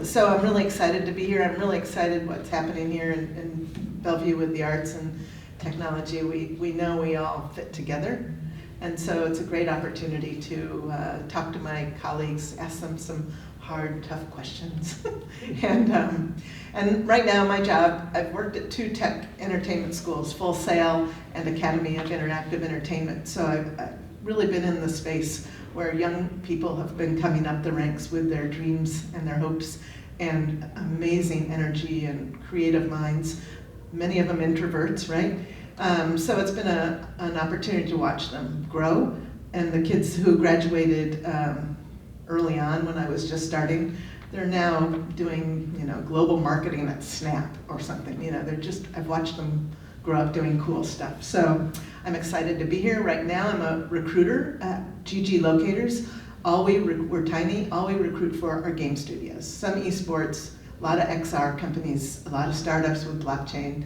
So I'm really excited to be here. I'm really excited what's happening here in Bellevue with the arts and technology. We know we all fit together. And so it's a great opportunity to talk to my colleagues, ask them some hard, tough questions. And right now my job, I've worked at 2 tech entertainment schools, Full Sail and Academy of Interactive Entertainment. So I've really been in the space where young people have been coming up the ranks with their dreams and their hopes and amazing energy and creative minds, many of them introverts, right? So it's been an opportunity to watch them grow. And the kids who graduated early on when I was just starting, they're now doing, global marketing at Snap or something. I've watched them grow up doing cool stuff. So I'm excited to be here. Right now I'm a recruiter at GG Locators. We're tiny, all we recruit for are game studios. Some esports, a lot of XR companies, a lot of startups with blockchain.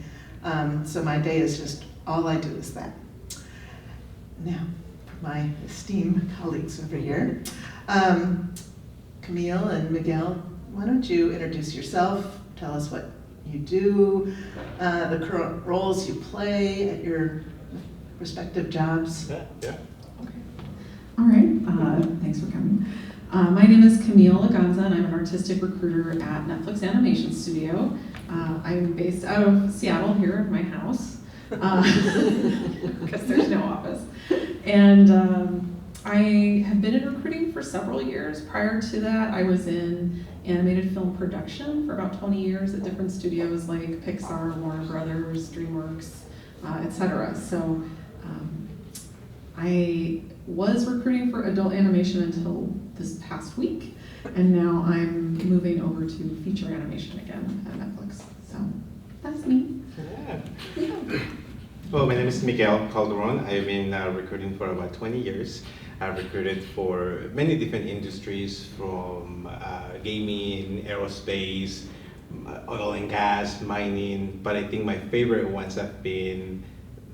So my day is just, all I do is that. Now, for my esteemed colleagues over here, Camille and Miguel, why don't you introduce yourself, tell us what you do, the current roles you play at your respective jobs. Yeah. Okay. All right, thanks for coming. My name is Camille Laganza, and I'm an artistic recruiter at Netflix Animation Studio. I'm based out of Seattle here at my house, because there's no office. And I have been in recruiting for several years. Prior to that, I was in animated film production for about 20 years at different studios like Pixar, Warner Brothers, DreamWorks, etc. So I was recruiting for adult animation until this past week, and now I'm moving over to feature animation again at Netflix. So that's me. Yeah. Well, my name is Miguel Calderon. I've been recruiting for about 20 years. I've recruited for many different industries, from gaming, aerospace, oil and gas, mining, but I think my favorite ones have been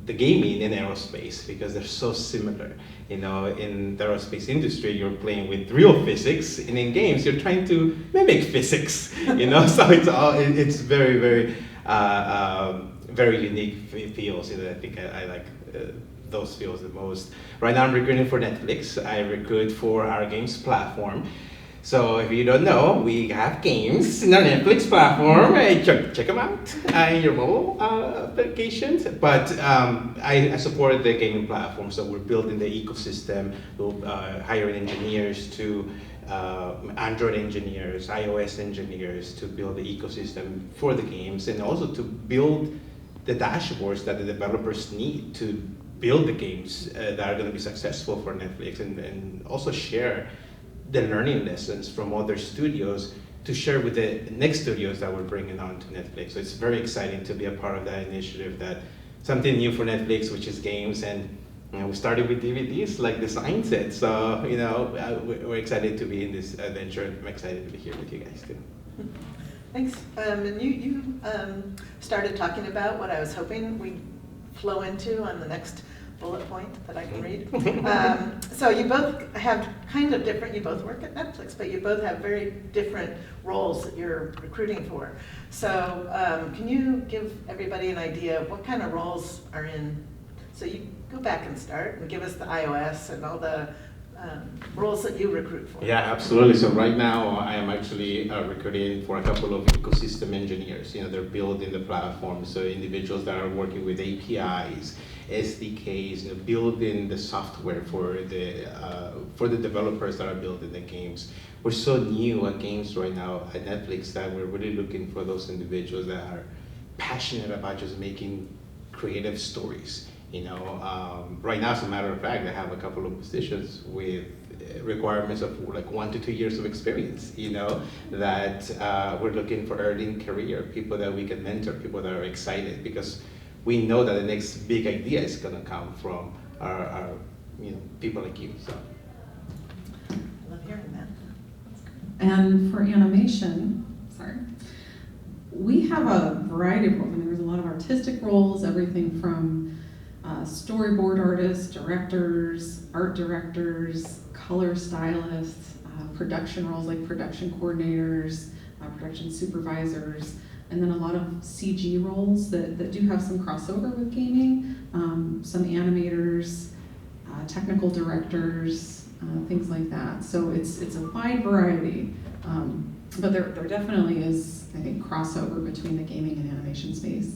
the gaming and aerospace, because they're so similar. In the aerospace industry, you're playing with real physics, and in games, you're trying to mimic physics. So it's very, very, very unique fields. I think I like those fields the most. Right now, I'm recruiting for Netflix. I recruit for our games platform. So if you don't know, we have games in our Netflix platform. Check them out in your mobile applications. But I support the gaming platform, so we're building the ecosystem. We're hiring engineers to Android engineers, iOS engineers to build the ecosystem for the games, and also to build the dashboards that the developers need to build the games that are going to be successful for Netflix, and also share the learning lessons from other studios to share with the next studios that we're bringing on to Netflix. So it's very exciting to be a part of that initiative, that something new for Netflix, which is games. And we started with DVDs, like the sign said. So we're excited to be in this adventure. I'm excited to be here with you guys too. Thanks. And you started talking about what I was hoping we'd flow into on the next bullet point that I can read. So you both have kind of different, you both work at Netflix, but you both have very different roles that you're recruiting for. So can you give everybody an idea of what kind of roles are in? So you go back and start and give us the iOS and all the roles that you recruit for. Yeah, absolutely. So right now I am actually recruiting for a couple of ecosystem engineers. They're building the platform, so individuals that are working with APIs, SDKs, building the software for the developers that are building the games. We're so new at games right now at Netflix that we're really looking for those individuals that are passionate about just making creative stories. Right now, as a matter of fact, I have a couple of positions with requirements of like 1 to 2 years of experience, that we're looking for early in career, people that we can mentor, people that are excited, because we know that the next big idea is going to come from our people like you. So I love hearing that. And for animation, we have a variety of roles. There's a lot of artistic roles, everything from storyboard artists, directors, art directors, color stylists, production roles like production coordinators, production supervisors, and then a lot of CG roles that do have some crossover with gaming, some animators, technical directors, things like that. So it's a wide variety, but there definitely is, I think, crossover between the gaming and animation space.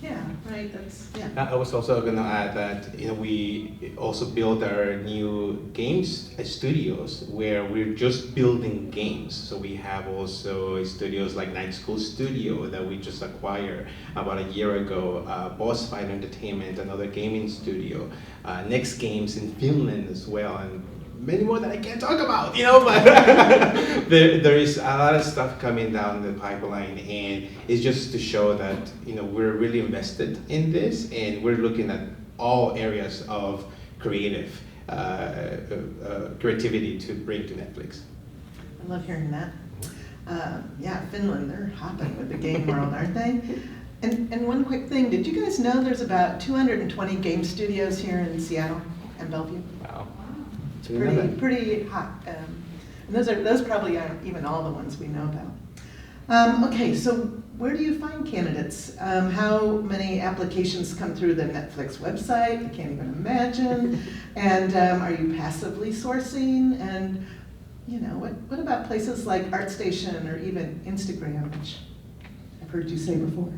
Yeah, right, that's, yeah. I was also going to add that we also build our new games studios where we're just building games. So we have also studios like Night School Studio that we just acquired about a year ago, Boss Fight Entertainment, another gaming studio, Next Games in Finland as well, and many more that I can't talk about, but there is a lot of stuff coming down the pipeline, and it's just to show that, we're really invested in this, and we're looking at all areas of creativity to bring to Netflix. I love hearing that. Yeah, Finland, they're hopping with the game world, aren't they? And one quick thing, did you guys know there's about 220 game studios here in Seattle and Bellevue? Wow. Pretty hot. And those probably aren't even all the ones we know about. Okay, so where do you find candidates? How many applications come through the Netflix website? I can't even imagine. And are you passively sourcing? And what about places like ArtStation or even Instagram, which I've heard you say before?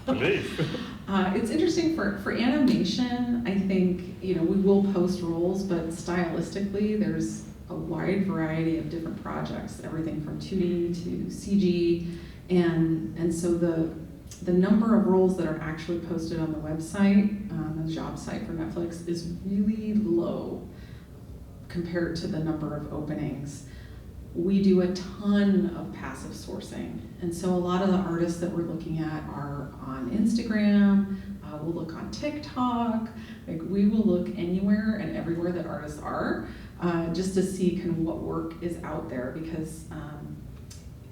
It's interesting for animation. I think we will post roles, but stylistically, there's a wide variety of different projects, everything from 2D to CG, and so the number of roles that are actually posted on the website, the job site for Netflix, is really low compared to the number of openings. We do a ton of passive sourcing, and so a lot of the artists that we're looking at are on Instagram. We'll look on TikTok. We will look anywhere and everywhere that artists are, just to see kind of what work is out there, because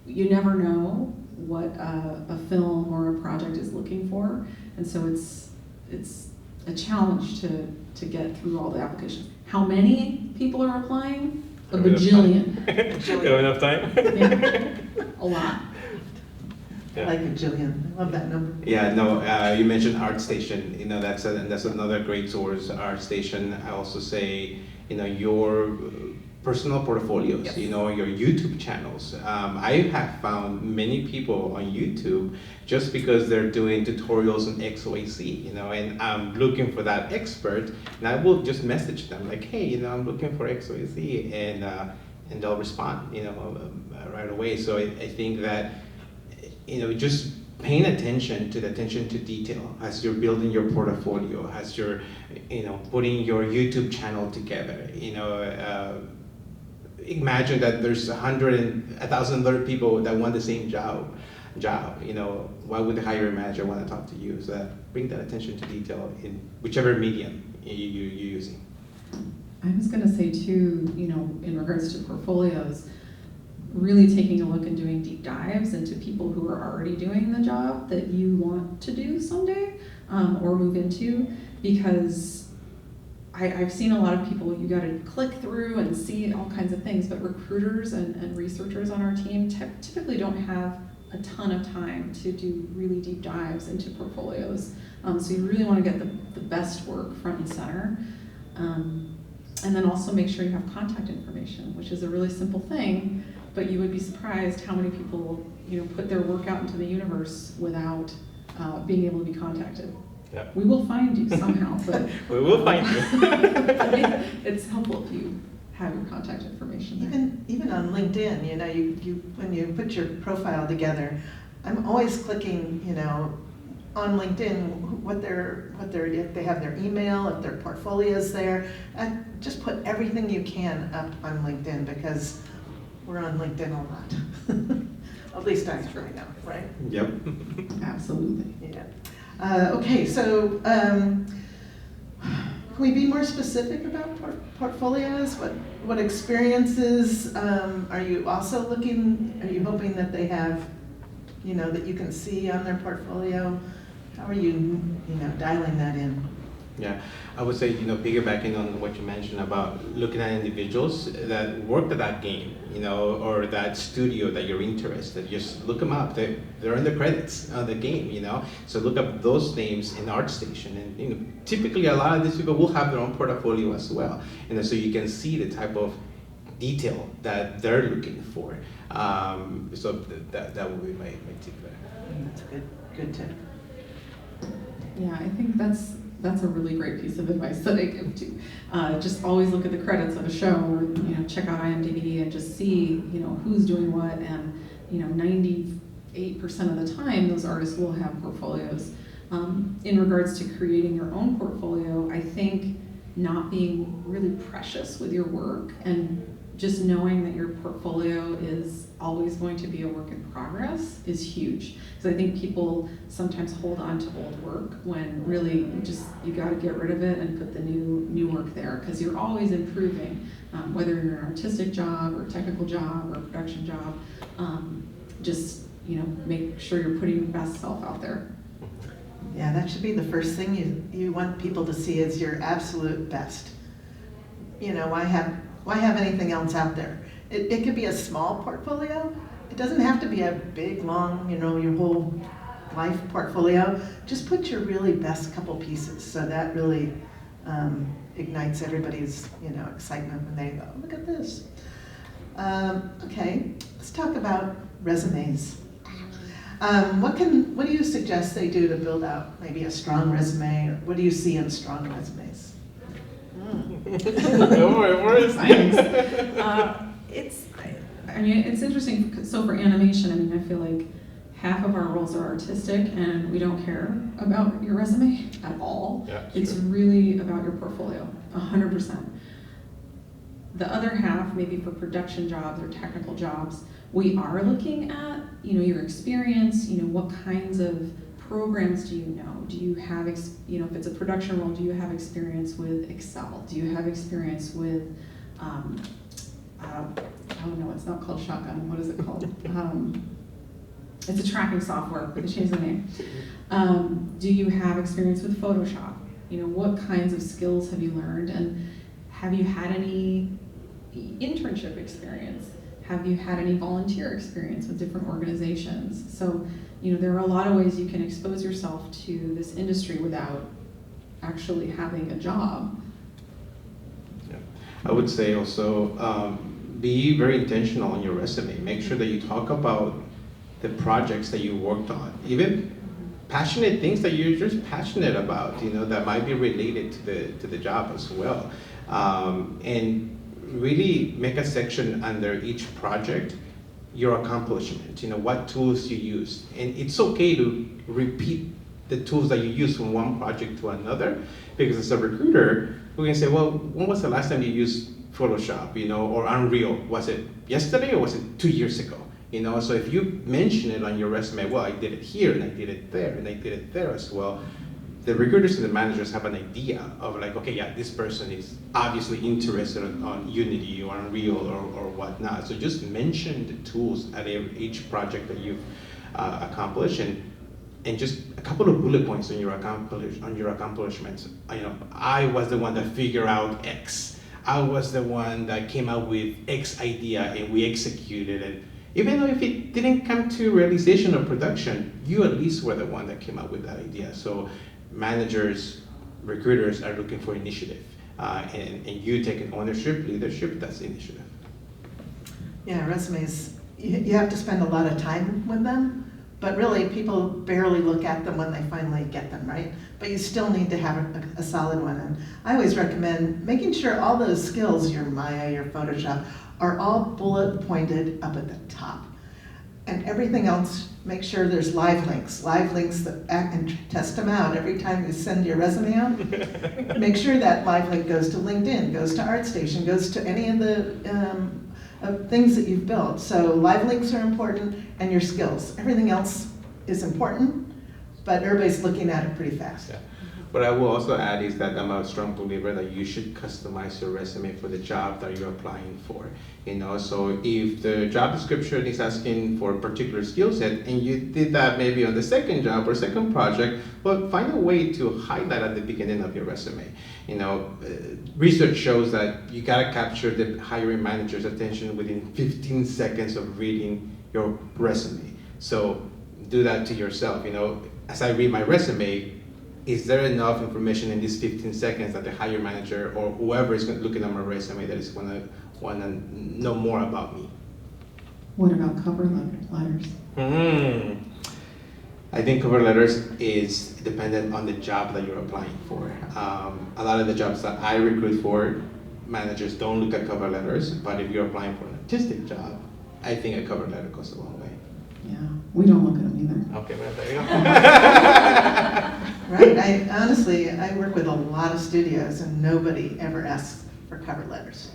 you never know what a film or a project is looking for, and so it's a challenge to get through all the applications. How many people are applying? A bajillion. You have enough time? Yeah, a lot. I like a jillion. I love that number. Yeah, no, you mentioned ArtStation. That's another great source. ArtStation. I also say, your personal portfolios. Yes. Your YouTube channels. I have found many people on YouTube just because they're doing tutorials on X, Y, Z. And I'm looking for that expert, and I will just message them like, hey, I'm looking for X, Y, Z, and they'll respond, right away. So I think that. Just paying attention to detail as you're building your portfolio, as you're, putting your YouTube channel together. Imagine that there's 1,000 other people that want the same job. Why would the hiring manager want to talk to you? So bring that attention to detail in whichever medium you're using. I was going to say too, in regards to portfolios, really taking a look and doing deep dives into people who are already doing the job that you want to do someday, or move into, because I've seen a lot of people, you got to click through and see all kinds of things, but recruiters and researchers on our team typically don't have a ton of time to do really deep dives into portfolios. So you really want to get the best work front and center. And then also make sure you have contact information, which is a really simple thing, but you would be surprised how many people put their work out into the universe without being able to be contacted. Yeah. We will find you somehow, but we will find you. it's helpful if you have your contact information there. Even on LinkedIn, you when you put your profile together, I'm always clicking, on LinkedIn if they have their email, if their portfolio's there. Just put everything you can up on LinkedIn, because we're on LinkedIn a lot. At least I am right now, right? Yep. Absolutely. Yeah. Okay, so can we be more specific about portfolios? What experiences are you also looking? Are you hoping that they have, that you can see on their portfolio? How are you, dialing that in? Yeah, I would say, piggybacking on what you mentioned about looking at individuals that worked at that game, or that studio that you're interested, just look them up. They're in the credits of the game, So look up those names in ArtStation, and typically a lot of these people will have their own portfolio as well, so you can see the type of detail that they're looking for. So that would be my tip there. That's a good tip. Yeah, I think that's a really great piece of advice that I give to. Just always look at the credits of a show, or check out IMDb and just see who's doing what. And 98% of the time, those artists will have portfolios. In regards to creating your own portfolio, I think not being really precious with your work and just knowing that your portfolio is always going to be a work in progress is huge. Because I think people sometimes hold on to old work when really you got to get rid of it and put the new work there, because you're always improving, whether you're an artistic job or technical job or production job. Just make sure you're putting your best self out there. Yeah, that should be the first thing you want people to see is your absolute best. Why have anything else out there? It could be a small portfolio. It doesn't have to be a big, long, your whole life portfolio. Just put your really best couple pieces, so that really ignites everybody's, excitement when they go, oh, look at this. Okay, let's talk about resumes. What do you suggest they do to build out maybe a strong resume? Or what do you see in strong resumes? It's interesting. So for animation, I feel like half of our roles are artistic, and we don't care about your resume at all. Yeah, it's sure. really about your portfolio, 100%. The other half, maybe for production jobs or technical jobs, we are looking at your experience. What kinds of programs do you know? Do you have, if it's a production role, do you have experience with Excel? Do you have experience with, it's not called Shotgun, what is it called? It's a tracking software, but they changed the name. Do you have experience with Photoshop? What kinds of skills have you learned? And have you had any internship experience? Have you had any volunteer experience with different organizations? So, there are a lot of ways you can expose yourself to this industry without actually having a job. Yeah. I would say also be very intentional on your resume. Make sure that you talk about the projects that you worked on, even passionate things that you're just passionate about, that might be related to the job as well. And really make a section under each project, your accomplishment, what tools you use. And it's okay to repeat the tools that you use from one project to another, because as a recruiter, we can say, well, when was the last time you used Photoshop, or Unreal? Was it yesterday or was it 2 years ago? So if you mention it on your resume, well, I did it here and I did it there and I did it there as well, the recruiters and the managers have an idea of like, okay, yeah, this person is obviously interested on Unity or Unreal or whatnot. So just mention the tools at each project that you've accomplished, and just a couple of bullet points on your accomplishments. I was the one that figured out X. I was the one that came up with X idea and we executed it. Even though if it didn't come to realization or production, you at least were the one that came up with that idea. So managers, recruiters are looking for initiative, and you taking ownership, leadership, that's initiative. Yeah, resumes, you have to spend a lot of time with them, but really people barely look at them when they finally get them, right? But you still need to have a solid one. And I always recommend making sure all those skills, your Maya, your Photoshop, are all bullet pointed up at the top. And everything else, make sure there's live links that and test them out every time you send your resume out. Make sure that live link goes to LinkedIn, goes to ArtStation, goes to any of the things that you've built. So live links are important, and your skills. Everything else is important, but everybody's looking at it pretty fast. Yeah. what I will also add is that I'm a strong believer that you should customize your resume for the job that you're applying for. So if the job description is asking for a particular skill set and you did that maybe on the second job or second project, well, find a way to highlight at the beginning of your resume. Research shows that you gotta capture the hiring manager's attention within 15 seconds of reading your resume. So do that to yourself. As I read my resume, is there enough information in these 15 seconds that the hiring manager or whoever is looking at my resume that is gonna wanna know more about me? What about cover letters? I think cover letters is dependent on the job that you're applying for. A lot of the jobs that I recruit for, managers don't look at cover letters, but if you're applying for an artistic job, I think a cover letter goes a long way. Yeah, we don't look at them either. Okay, well, there you go. Right, I work with a lot of studios and nobody ever asks for cover letters.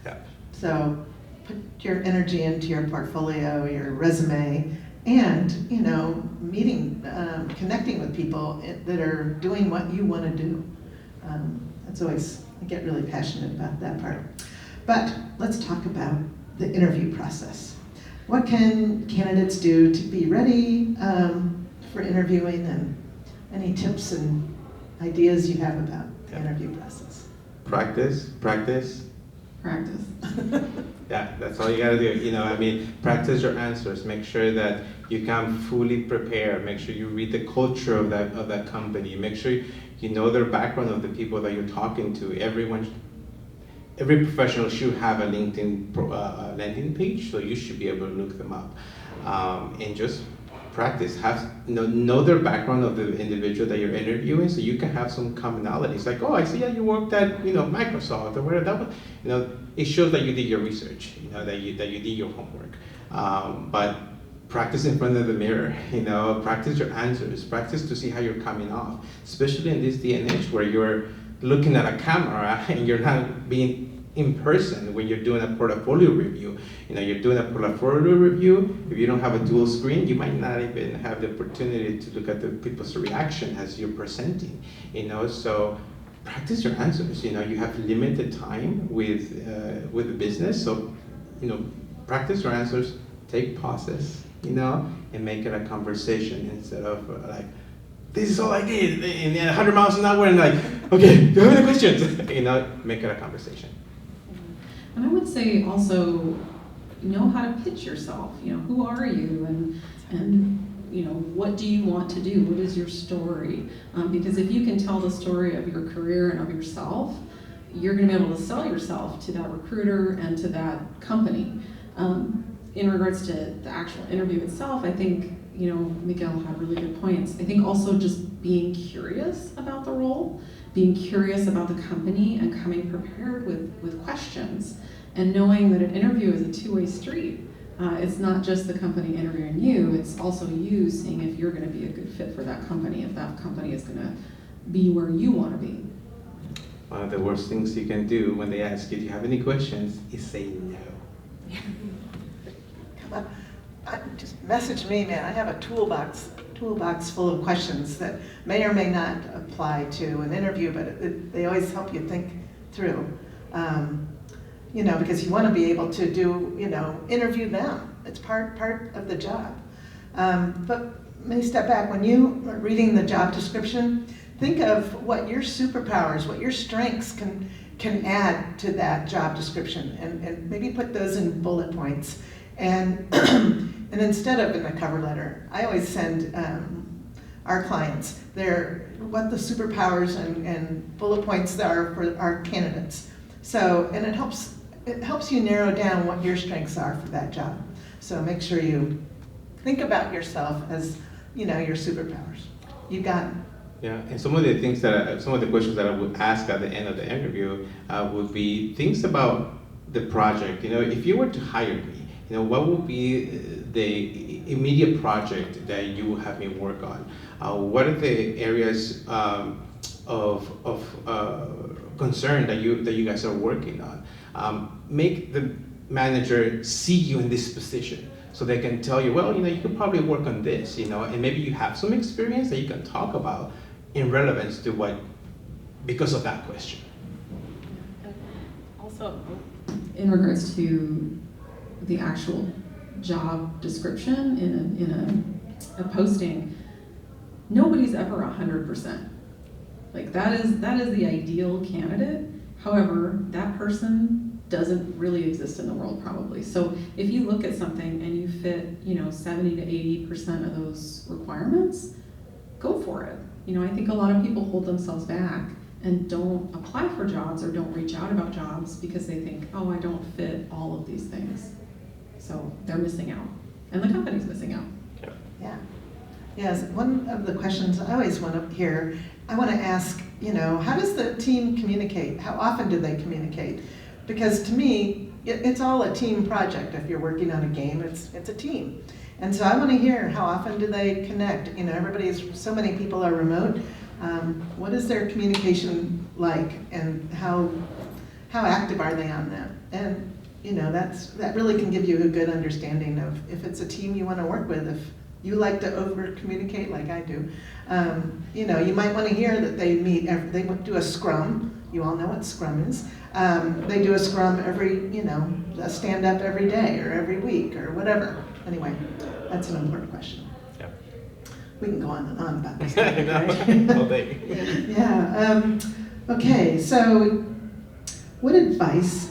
Yeah. So put your energy into your portfolio, your resume, and, connecting with people that are doing what you want to do. I get really passionate about that part. But let's talk about the interview process. What can candidates do to be ready for interviewing, and any tips and ideas you have about the interview process? Practice. Yeah, that's all you gotta do. Practice your answers. Make sure that you come fully prepared. Make sure you read the culture of that company. Make sure you know their background of the people that you're talking to. Every professional should have a LinkedIn landing page, so you should be able to look them up. And just practice. Know their background of the individual that you're interviewing, so you can have some commonalities. Like, oh, I see that you worked at Microsoft or whatever that was. It shows that you did your research. That you did your homework. But practice in front of the mirror. Practice your answers. Practice to see how you're coming off, especially in this day and age where you're looking at a camera and you're not being in person when you're doing a portfolio review. You're doing a portfolio review. If you don't have a dual screen, you might not even have the opportunity to look at the people's reaction as you're presenting. So practice your answers. You have limited time with the business, so practice your answers. Take pauses, and make it a conversation instead of like, this is all I did, and 100 miles an hour, and like, okay, do you have any questions? Make it a conversation. And I would say also, know how to pitch yourself. Who are you, and what do you want to do? What is your story? Because if you can tell the story of your career and of yourself, you're going to be able to sell yourself to that recruiter and to that company. In regards to the actual interview itself, I think, Miguel had really good points. I think also just being curious about the role, being curious about the company, and coming prepared with questions, and knowing that an interview is a two-way street. It's not just the company interviewing you, it's also you seeing if you're going to be a good fit for that company, if that company is going to be where you want to be. One of the worst things you can do when they ask you, do you have any questions, is say no. Just message me, man. I have a toolbox full of questions that may or may not apply to an interview, but they always help you think through. Because you want to be able to interview them. It's part of the job. But let me step back. When you are reading the job description, think of what your superpowers, what your strengths can add to that job description, and maybe put those in bullet points. And instead of in a cover letter, I always send our clients what the superpowers and bullet points are for our candidates. So, and it helps you narrow down what your strengths are for that job. So make sure you think about yourself as your superpowers. You got it. Yeah, and some of the questions that I would ask at the end of the interview would be things about the project. If you were to hire me, what would be the immediate project that you have me work on? What are the areas of concern that you guys are working on? Make the manager see you in this position, so they can tell you, well, you could probably work on this, and maybe you have some experience that you can talk about. in relevance to what, because of that question. And also, In regards to the actual job description in a posting, nobody's ever 100%. Like that is the ideal candidate. However, that person doesn't really exist in the world probably. So if you look at something and you fit, 70 to 80% of those requirements, go for it. I think a lot of people hold themselves back and don't apply for jobs or don't reach out about jobs because they think, oh, I don't fit all of these things. So they're missing out, and the company's missing out. Yeah. Yes, one of the questions I always want to hear, I want to ask, how does the team communicate? How often do they communicate? Because to me, it's all a team project. If you're working on a game, it's a team. And so I want to hear, how often do they connect? So many people are remote. What is their communication like, and how active are they on that? And that really can give you a good understanding of if it's a team you want to work with. If you like to over communicate like I do, you might want to hear that they meet. They do a scrum. You all know what scrum is. They do a scrum a stand up every day or every week or whatever. Anyway, that's an important question. Yeah. We can go on and on about this. I know. All day. Yeah. Okay. So, what advice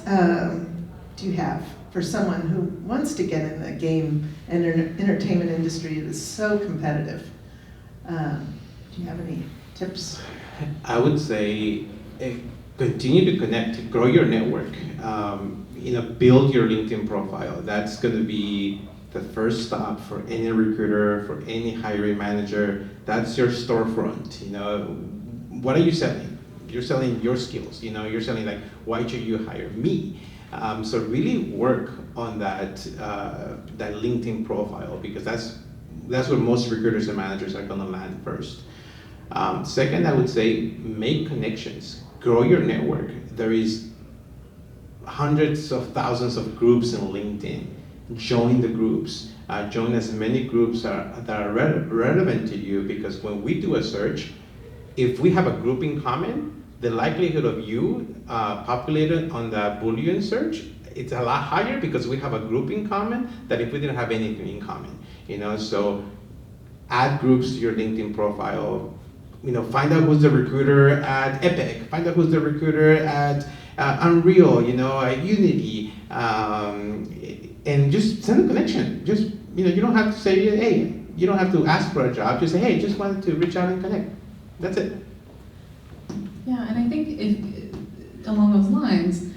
do you have for someone who wants to get in the game and entertainment industry that is so competitive? Do you have any tips? I would say continue to connect, grow your network, build your LinkedIn profile. That's going to be the first stop for any recruiter, for any hiring manager. That's your storefront. What are you selling? You're selling your skills. You're selling like, why should you hire me? So really work on that LinkedIn profile, because that's where most recruiters and managers are going to land first. Second, I would say make connections, grow your network. There is hundreds of thousands of groups in LinkedIn. Join the groups. Join as many groups that are relevant to you, because when we do a search, if we have a group in common, the likelihood of you populated on the Boolean search, it's a lot higher because we have a group in common than if we didn't have anything in common. So add groups to your LinkedIn profile. Find out who's the recruiter at Epic. Find out who's the recruiter at Unreal. At Unity, and just send a connection. Just you don't have to say, hey, you don't have to ask for a job. Just say, hey, just wanted to reach out and connect. That's it. Yeah, and I think if along those lines,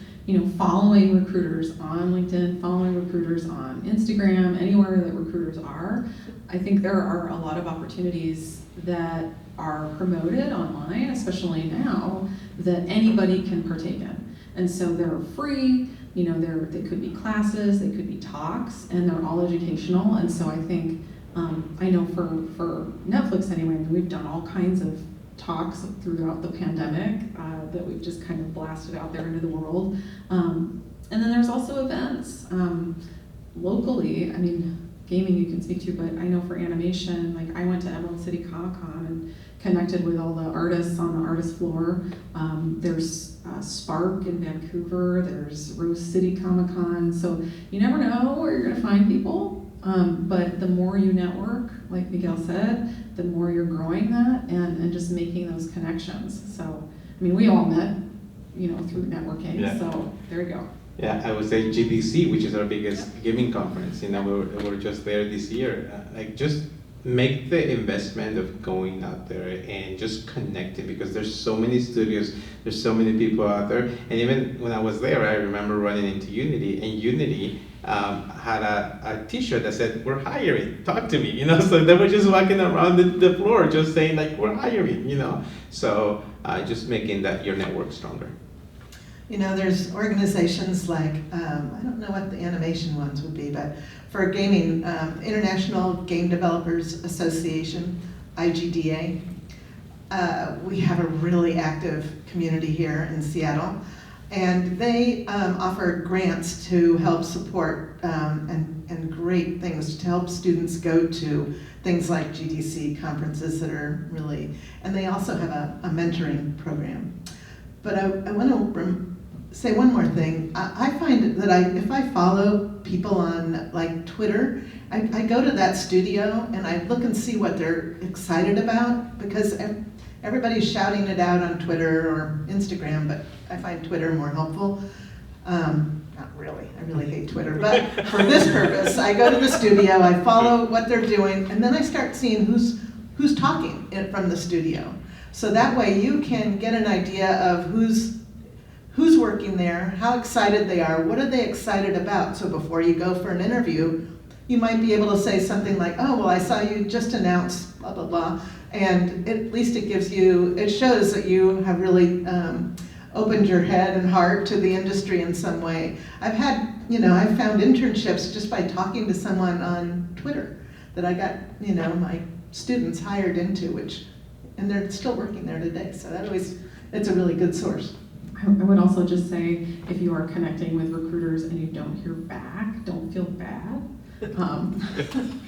following recruiters on LinkedIn, following recruiters on Instagram, anywhere that recruiters are, I think there are a lot of opportunities that are promoted online, especially now, that anybody can partake in. And so they're free, they could be classes, they could be talks, and they're all educational. And so I think, I know for Netflix anyway, we've done all kinds of talks throughout the pandemic that we've just kind of blasted out there into the world. And then there's also events locally. I mean, gaming you can speak to, but I know for animation, like I went to Emerald City Comic-Con and connected with all the artists on the artist floor. There's Spark in Vancouver, there's Rose City Comic-Con, so you never know where you're gonna find people, but the more you network, like Miguel said, the more you're growing that and just making those connections. So, I mean, we all met, through networking, Yeah. So there you go. Yeah, I would say GDC, which is our biggest gaming conference. We're just there this year. Just make the investment of going out there and just connecting, because there's so many studios, there's so many people out there. And even when I was there, I remember running into Unity, and Unity had a t-shirt that said, "We're hiring, talk to me," so they were just walking around the floor just saying like, "We're hiring," so just making that your network stronger. There's organizations like, I don't know what the animation ones would be, but for gaming, International Game Developers Association, IGDA, we have a really active community here in Seattle. And they offer grants to help support and great things to help students go to things like GDC conferences that are really, and they also have a mentoring program. But I want to say one more thing. I find that if I follow people on like Twitter, I go to that studio and I look and see what they're excited about, because everybody's shouting it out on Twitter or Instagram, but I find Twitter more helpful. Not really, I really hate Twitter, but for this purpose, I go to the studio, I follow what they're doing, and then I start seeing who's talking from the studio. So that way you can get an idea of who's working there, how excited they are, what are they excited about. So before you go for an interview, you might be able to say something like, oh, well, I saw you just announced blah, blah, blah. And at least it shows that you have really opened your head and heart to the industry in some way. I've found internships just by talking to someone on Twitter that I got, my students hired into, and they're still working there today. So it's a really good source. I would also just say, if you are connecting with recruiters and you don't hear back, don't feel bad.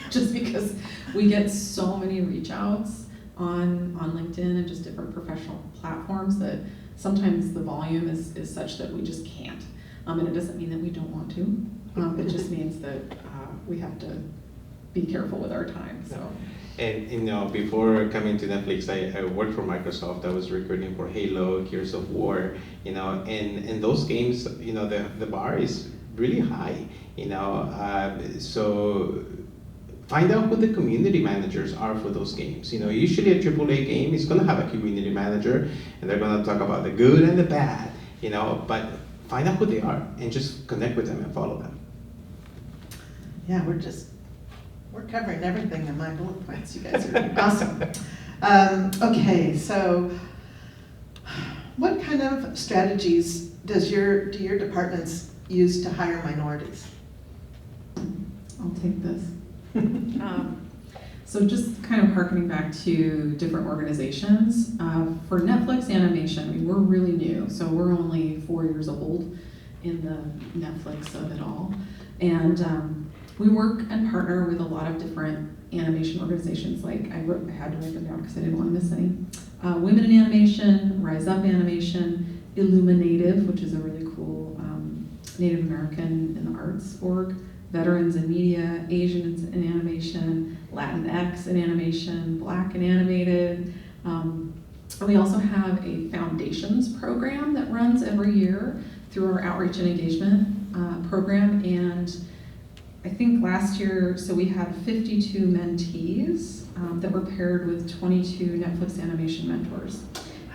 Just because we get so many reach outs on LinkedIn and just different professional platforms that sometimes the volume is such that we just can't. And it doesn't mean that we don't want to. It just means that we have to be careful with our time. So. And before coming to Netflix, I worked for Microsoft. I was recruiting for Halo, Gears of War, and those games, the bar is really high, so find out who the community managers are for those games. Usually a AAA game is gonna have a community manager, and they're gonna talk about the good and the bad, but find out who they are and just connect with them and follow them. Yeah, we're covering everything in my bullet points. You guys are awesome. Okay, so what kind of strategies do your departments use to hire minorities? I'll take this. So just kind of harkening back to different organizations, for Netflix animation, we're really new, so we're only 4 years old in the Netflix of it all. And we work and partner with a lot of different animation organizations, like I had to write them down because I didn't want to miss any. Women in Animation, Rise Up Animation, Illuminative, which is a really cool Native American in the arts org, Veterans in Media, Asians in Animation, Latinx in Animation, Black in Animated. And we also have a foundations program that runs every year through our outreach and engagement program. And I think last year, so we had 52 mentees that were paired with 22 Netflix animation mentors.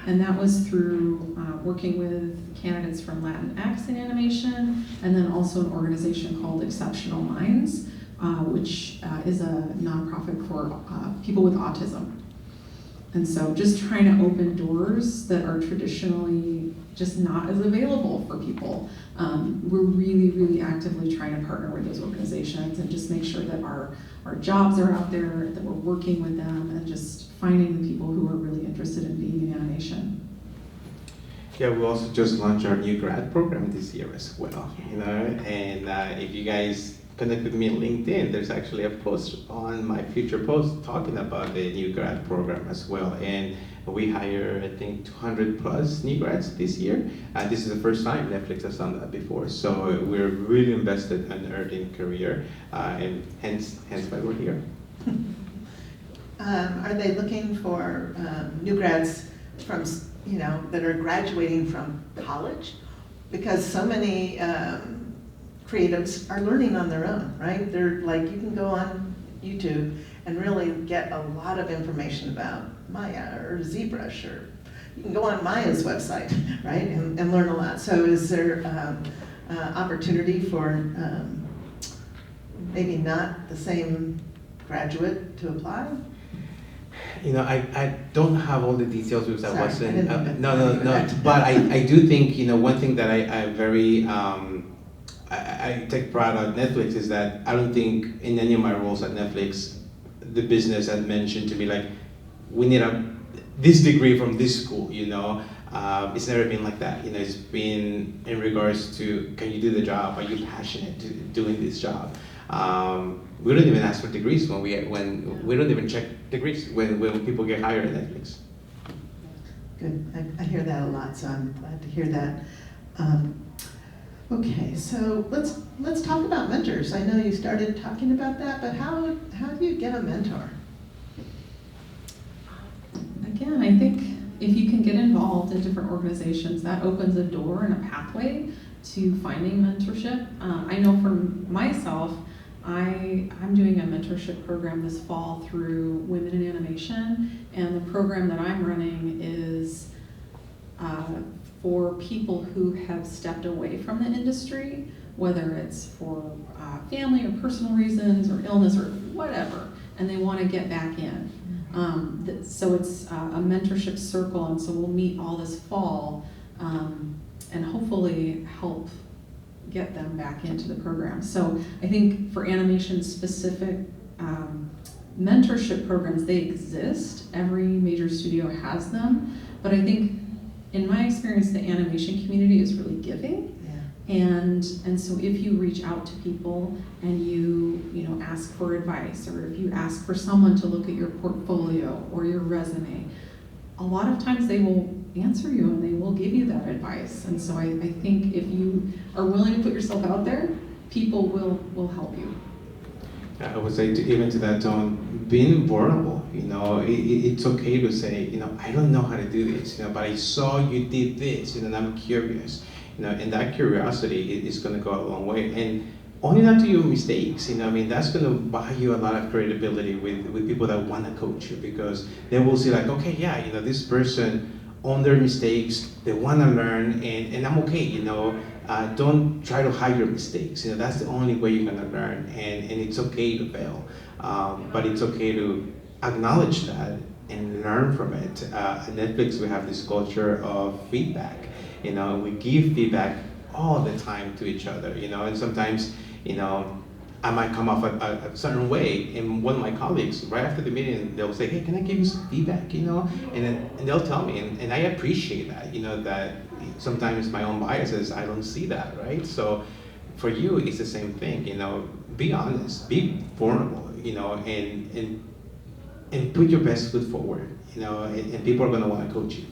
And that was through working with candidates from Latinx in animation, and then also an organization called Exceptional Minds, which is a nonprofit for people with autism. And so just trying to open doors that are traditionally just not as available for people. We're really, really actively trying to partner with those organizations and just make sure that our jobs are out there, that we're working with them, and just finding the people who are really interested in being in animation. Yeah, we also just launched our new grad program this year as well, and if you guys connect with me on LinkedIn, there's actually a post on my future post talking about the new grad program as well. And we hire, I think, 200 plus new grads this year. This is the first time Netflix has done that before. So we're really invested in an early career, and hence why we're here. Are they looking for new grads from, that are graduating from college? Because so many creatives are learning on their own, right? They're like, you can go on YouTube and really get a lot of information about Maya or ZBrush, or you can go on Maya's website, right, and learn a lot. So is there opportunity for maybe not the same graduate to apply? I don't have all the details because I wasn't. No. But I do think, one thing that I very I take pride on Netflix is that I don't think in any of my roles at Netflix, the business had mentioned to me like, we need this degree from this school, It's never been like that. It's been in regards to, can you do the job? Are you passionate to doing this job? We don't even ask for degrees when we don't even check degrees when people get hired at Netflix. Good. I hear that a lot, so I'm glad to hear that. Okay, so let's talk about mentors. I know you started talking about that, but how do you get a mentor? Again, I think if you can get involved in different organizations, that opens a door and a pathway to finding mentorship. I know for myself, I'm doing a mentorship program this fall through Women in Animation, and the program that I'm running is for people who have stepped away from the industry, whether it's for family or personal reasons or illness or whatever, and they want to get back in. So it's a mentorship circle, and so we'll meet all this fall and hopefully help get them back into the program. So I think for animation specific mentorship programs, they exist. Every major studio has them, but I think in my experience, the animation community is really giving. And so if you reach out to people and you ask for advice, or if you ask for someone to look at your portfolio or your resume, a lot of times they will answer you and they will give you that advice. And so I think if you are willing to put yourself out there, people will help you. I would say even to that tone, being vulnerable, it's okay to say, I don't know how to do this, but I saw you did this, and I'm curious. And that curiosity is going to go a long way. And owning up to your mistakes, that's going to buy you a lot of credibility with people that want to coach you, because they will see like, okay, yeah, this person own their mistakes, they want to learn, and I'm okay, don't try to hide your mistakes. That's the only way you're going to learn, and it's okay to fail, but it's okay to acknowledge that and learn from it. At Netflix, we have this culture of feedback. We give feedback all the time to each other, and sometimes, I might come off a certain way, and one of my colleagues, right after the meeting, they'll say, hey, can I give you some feedback, and they'll tell me, and I appreciate that, that sometimes my own biases, I don't see that, right? So for you, it's the same thing, be honest, be vulnerable, and put your best foot forward, and people are gonna wanna coach you.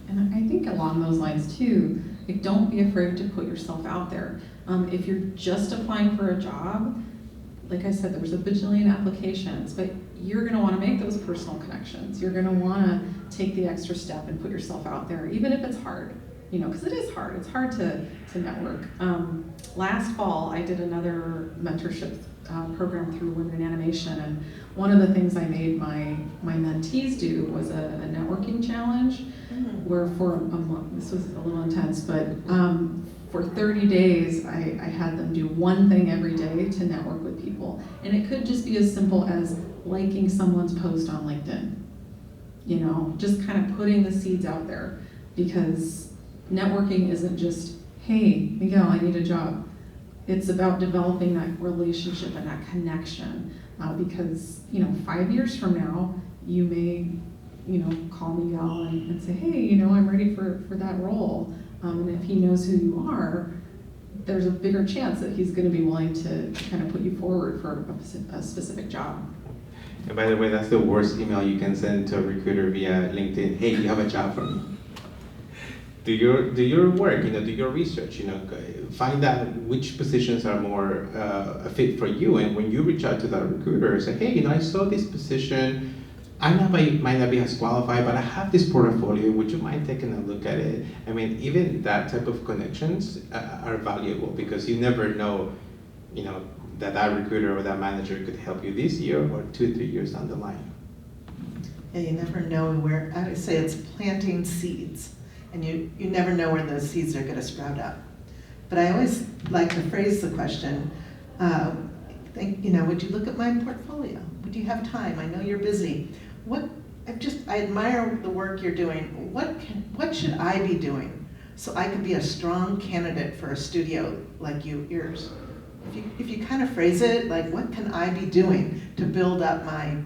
And I think along those lines too, don't be afraid to put yourself out there. If you're just applying for a job, like I said, there's a bajillion applications, but you're gonna wanna make those personal connections. You're gonna wanna take the extra step and put yourself out there, even if it's hard, because it is hard. It's hard to network. Last fall, I did another mentorship program through Women in Animation, and one of the things I made my mentees do was a networking challenge, where for a month, this was a little intense, but for 30 days, I had them do one thing every day to network with people. And it could just be as simple as liking someone's post on LinkedIn. Just kind of putting the seeds out there, because networking isn't just, hey, Miguel, I need a job. It's about developing that relationship and that connection, because 5 years from now, you may call Miguel and say, hey, I'm ready for that role. And if he knows who you are, there's a bigger chance that he's going to be willing to kind of put you forward for a specific job. And by the way, that's the worst email you can send to a recruiter via LinkedIn. Hey, you have a job for me. Do your work, do your research, find out which positions are more a fit for you. And when you reach out to that recruiter, say, hey, I saw this position. I might not be as qualified, but I have this portfolio. Would you mind taking a look at it? Even that type of connections are valuable, because you never know, that recruiter or that manager could help you this year or 2-3 years down the line. Yeah, you never know where. I would say it's planting seeds, and you never know where those seeds are going to sprout up. But I always like to phrase the question. Would you look at my portfolio? Would you have time? I know you're busy. I admire the work you're doing. What should I be doing so I could be a strong candidate for a studio like yours? If you kind of phrase it like, what can I be doing to build up my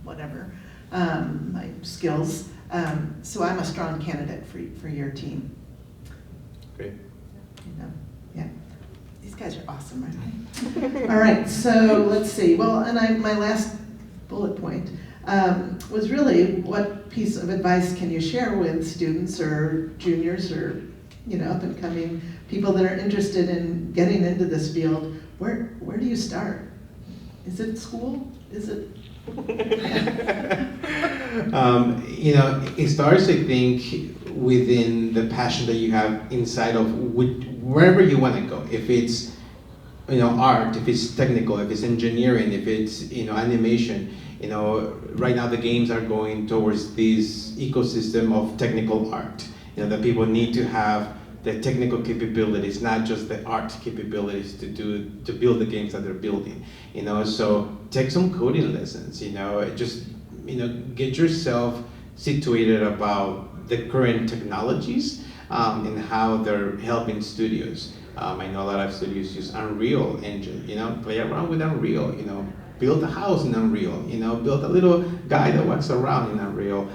whatever, my skills, So I'm a strong candidate for your team. Great. You know, yeah. These guys are awesome, aren't they? All right, so let's see. Well, and my last bullet point was really, what piece of advice can you share with students or juniors or, you know, up and coming people that are interested in getting into this field? Where do you start? Is it school? Is it? You know, it starts, I think, within the passion that you have inside of wherever you want to go. If it's, you know, art, if it's technical, if it's engineering, if it's, you know, animation. You know, right now the games are going towards this ecosystem of technical art. You know, that people need to have the technical capabilities, not just the art capabilities to build the games that they're building. You know, so take some coding lessons. You know, just, you know, get yourself situated about the current technologies and how they're helping studios. I know a lot of studios use Unreal Engine. You know, play around with Unreal. You know, build a house in Unreal. You know, build a little guy that walks around in Unreal.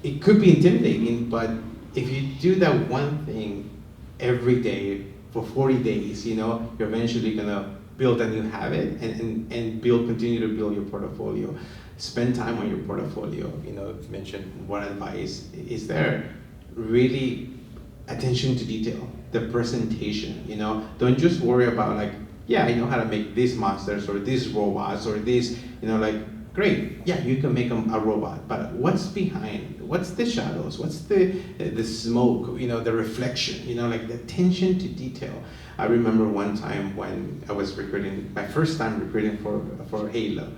It could be intimidating, but if you do that one thing every day for 40 days, you know, you're eventually gonna build a new habit and continue to build your portfolio. Spend time on your portfolio. You know, mention what advice is there. Really attention to detail, the presentation. You know, don't just worry about like, yeah, I know how to make these monsters or these robots or these, you know, like, great, yeah, you can make them a robot, but what's behind? What's the shadows? What's the smoke? You know, the reflection. You know, like the attention to detail. I remember one time when I was recruiting, my first time recruiting for Halo.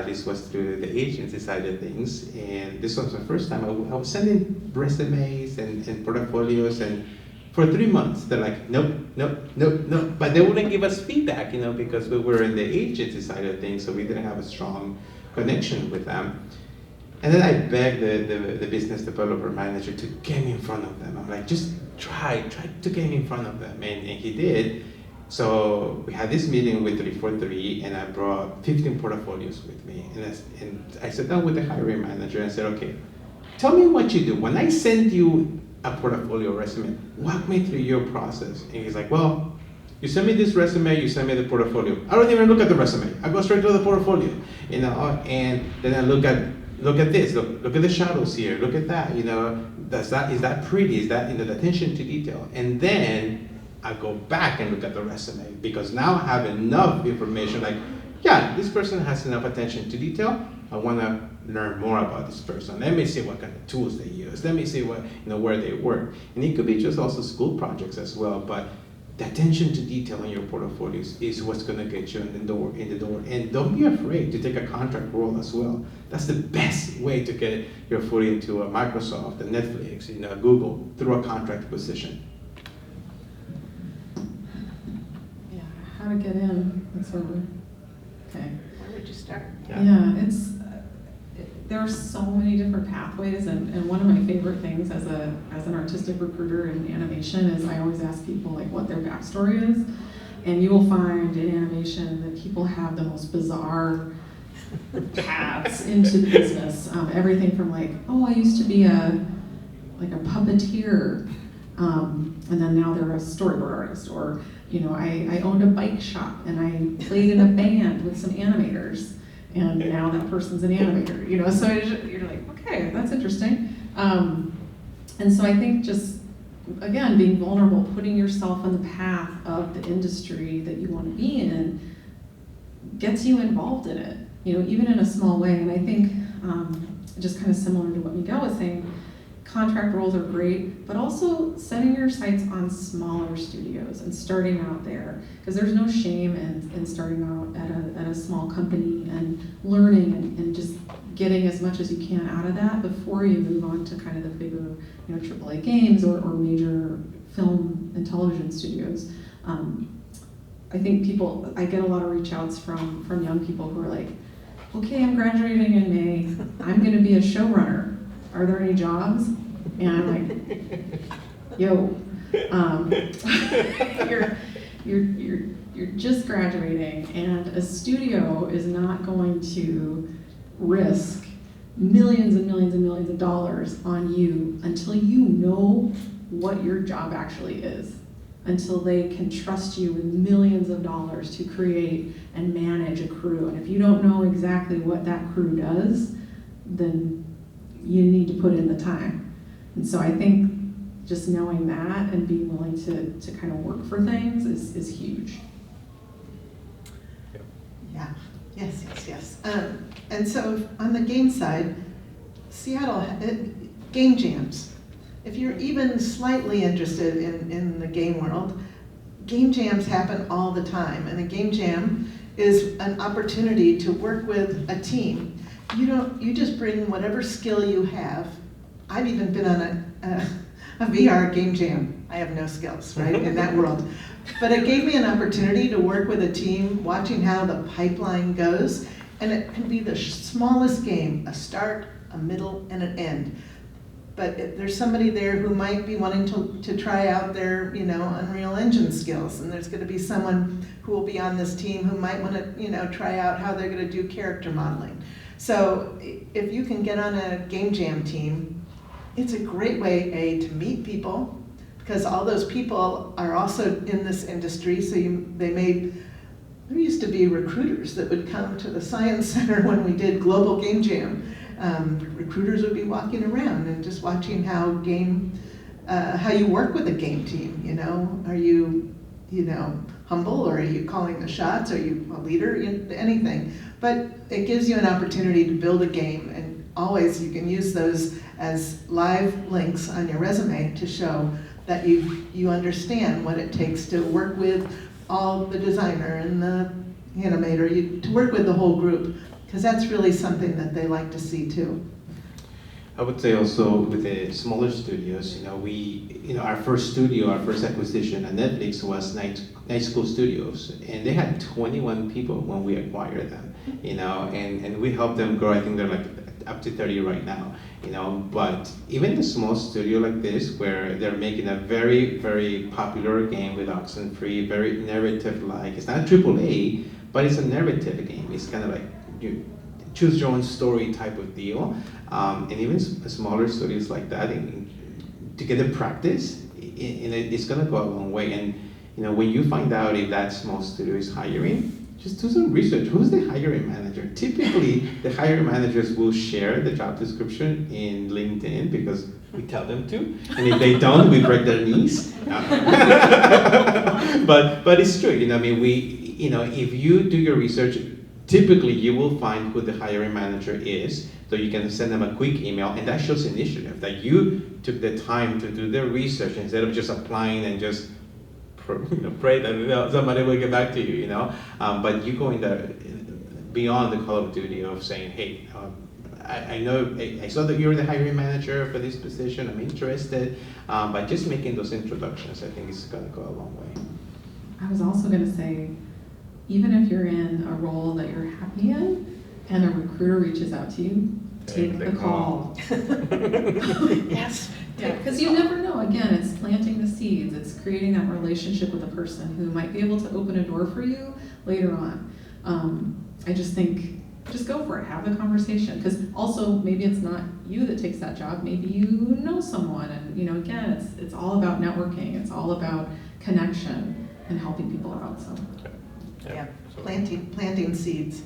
This was through the agency side of things, and this was the first time I was sending resumes and portfolios, and for 3 months they're like, nope, nope, nope, nope, but they wouldn't give us feedback, you know, because we were in the agency side of things, so we didn't have a strong connection with them. And then I begged the business developer manager to get me in front of them. I'm like, just try to get me in front of them, and he did. So we had this meeting with 343, and I brought 15 portfolios with me. And I sat down with the hiring manager and said, okay, tell me what you do. When I send you a portfolio resume, walk me through your process. And he's like, well, you send me this resume, you send me the portfolio. I don't even look at the resume. I go straight to the portfolio, you know, and then I look at this, look at the shadows here, look at that, you know, is that pretty? Is that, you know, the attention to detail? And then I go back and look at the resume, because now I have enough information, like, yeah, this person has enough attention to detail. I want to learn more about this person. Let me see what kind of tools they use. Let me see what, you know, where they work. And it could be just also school projects as well, but the attention to detail in your portfolios is what's going to get you in the door. And don't be afraid to take a contract role as well. That's the best way to get your foot into a Microsoft, a Netflix, you know, Google, through a contract position. Yeah, how to get in, that's where we're, okay. Where would you start? Yeah, there are so many different pathways, and one of my favorite things as an artistic recruiter in animation is I always ask people like what their backstory is, and you will find in animation that people have the most bizarre paths into the business. Everything from like, oh, I used to be a puppeteer, and then now they're a storyboard artist, or you know, I owned a bike shop and I played in a band with some animators. And now that person's an animator, you know, so you're like, okay, that's interesting. And so I think just, again, being vulnerable, putting yourself on the path of the industry that you want to be in gets you involved in it, you know, even in a small way. And I think just kind of similar to what Miguel was saying, contract roles are great, but also setting your sights on smaller studios and starting out there, because there's no shame in starting out at a small company and learning and just getting as much as you can out of that before you move on to kind of the bigger, you know, AAA games or major film and television studios. I think I get a lot of reach outs from young people who are like, okay, I'm graduating in May, I'm gonna be a showrunner. Are there any jobs? And I'm like, yo, you're just graduating, and a studio is not going to risk millions and millions and millions of dollars on you until you know what your job actually is, until they can trust you with millions of dollars to create and manage a crew. And if you don't know exactly what that crew does, then you need to put in the time. And so I think just knowing that and being willing to kind of work for things is huge. Yeah, yes. And so on the game side, Seattle, game jams. If you're even slightly interested in the game world, game jams happen all the time. And a game jam is an opportunity to work with a team. You just bring whatever skill you have. I've even been on a VR game jam. I have no skills, right, in that world. But it gave me an opportunity to work with a team, watching how the pipeline goes. And it can be the smallest game, a start, a middle, and an end. But there's somebody there who might be wanting to try out their, Unreal Engine skills, and there's going to be someone who will be on this team who might want to, try out how they're going to do character modeling. So if you can get on a game jam team, it's a great way, to meet people, because all those people are also in this industry. So there used to be recruiters that would come to the Science Center when we did Global Game Jam. Recruiters would be walking around and just watching how you work with a game team. Are you, humble, or are you calling the shots? Are you a leader? Anything. But it gives you an opportunity to build a game, and always you can use those as live links on your resume to show that you understand what it takes to work with all the designer and the animator, to work with the whole group. Because that's really something that they like to see too. I would say also with the smaller studios, our first acquisition at Netflix was Night School Studios, and they had 21 people when we acquired them, and we helped them grow. I think they're like up to 30 right now, but even a small studio like this, where they're making a very, very popular game with Oxenfree, very narrative-like. It's not a AAA, but it's a narrative game. It's kind of like you choose your own story type of deal, and even smaller studios like that, to get the practice, it's gonna go a long way. And when you find out if that small studio is hiring, just do some research. Who's the hiring manager? Typically, the hiring managers will share the job description in LinkedIn because we tell them to, and if they don't, we break their knees. But it's true. If you do your research, typically you will find who the hiring manager is, so you can send them a quick email, and that shows initiative, that you took the time to do the research instead of just applying and just pray that somebody will get back to you, but you go in there beyond the Call of Duty of saying, hey, I saw that you're the hiring manager for this position, I'm interested, but just making those introductions, I think is going to go a long way. I was also going to say, even if you're in a role that you're happy in and a recruiter reaches out to you, take the call. Yes. Yeah, because you never know. Again, it's planting the seeds. It's creating that relationship with a person who might be able to open a door for you later on. I just think, just go for it. Have the conversation. Because also, maybe it's not you that takes that job. Maybe you know someone. And again, it's all about networking. It's all about connection and helping people out. So. Yeah, planting seeds.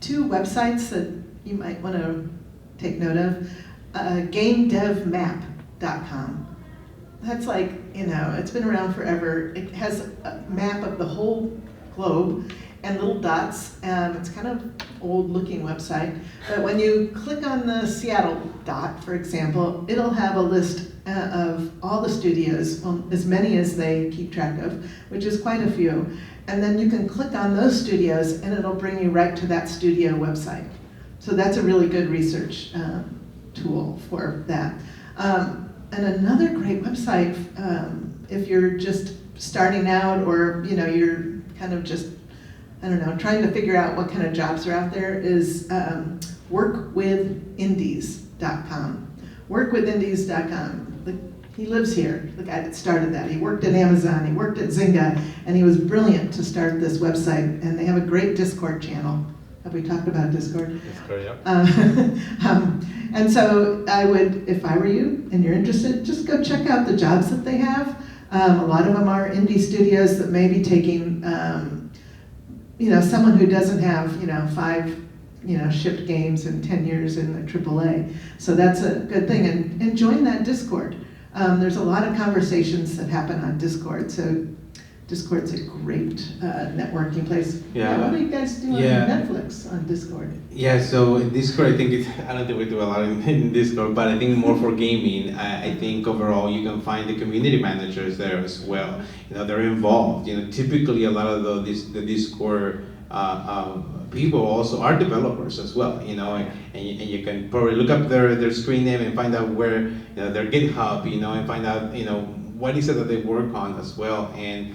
2 websites that you might want to take note of. GameDevMap.com. That's like, it's been around forever. It has a map of the whole globe and little dots. It's kind of old-looking website. But when you click on the Seattle dot, for example, it'll have a list of all the studios, as many as they keep track of, which is quite a few. And then you can click on those studios and it'll bring you right to that studio website. So that's a really good research tool for that. And another great website, if you're just starting out, or you're kind of just, trying to figure out what kind of jobs are out there, is workwithindies.com. Workwithindies.com. He lives here, the guy that started that. He worked at Amazon, he worked at Zynga, and he was brilliant to start this website, and they have a great Discord channel. Have we talked about Discord? Discord, yeah. And so I would, if I were you and you're interested, just go check out the jobs that they have. A lot of them are indie studios that may be taking, someone who doesn't have, 5, shipped games in 10 years in the AAA. So that's a good thing. And join that Discord. There's a lot of conversations that happen on Discord. So Discord's a great networking place. Yeah. What do you guys do on Netflix on Discord? Yeah, so in Discord, I think I don't think we do a lot in Discord, but I think more for gaming. I think overall you can find the community managers there as well. They're involved. Typically a lot of the Discord people also are developers as well. And you can probably look up their screen name and find out where their GitHub. And find out what is it that they work on as well. And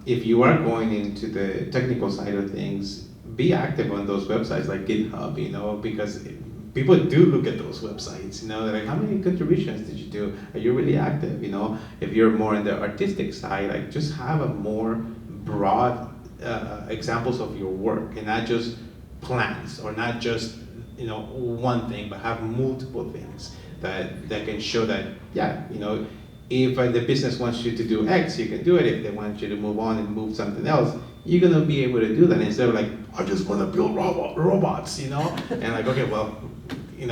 if you are going into the technical side of things, be active on those websites like GitHub, because people do look at those websites, they're like, how many contributions did you do? Are you really active? If you're more in the artistic side, like just have a more broad examples of your work and not just plans or not just, one thing, but have multiple things that can show that, if the business wants you to do X, you can do it. If they want you to move on and move something else, you're gonna be able to do that instead of like, I just want to build robots, and like, okay, well, you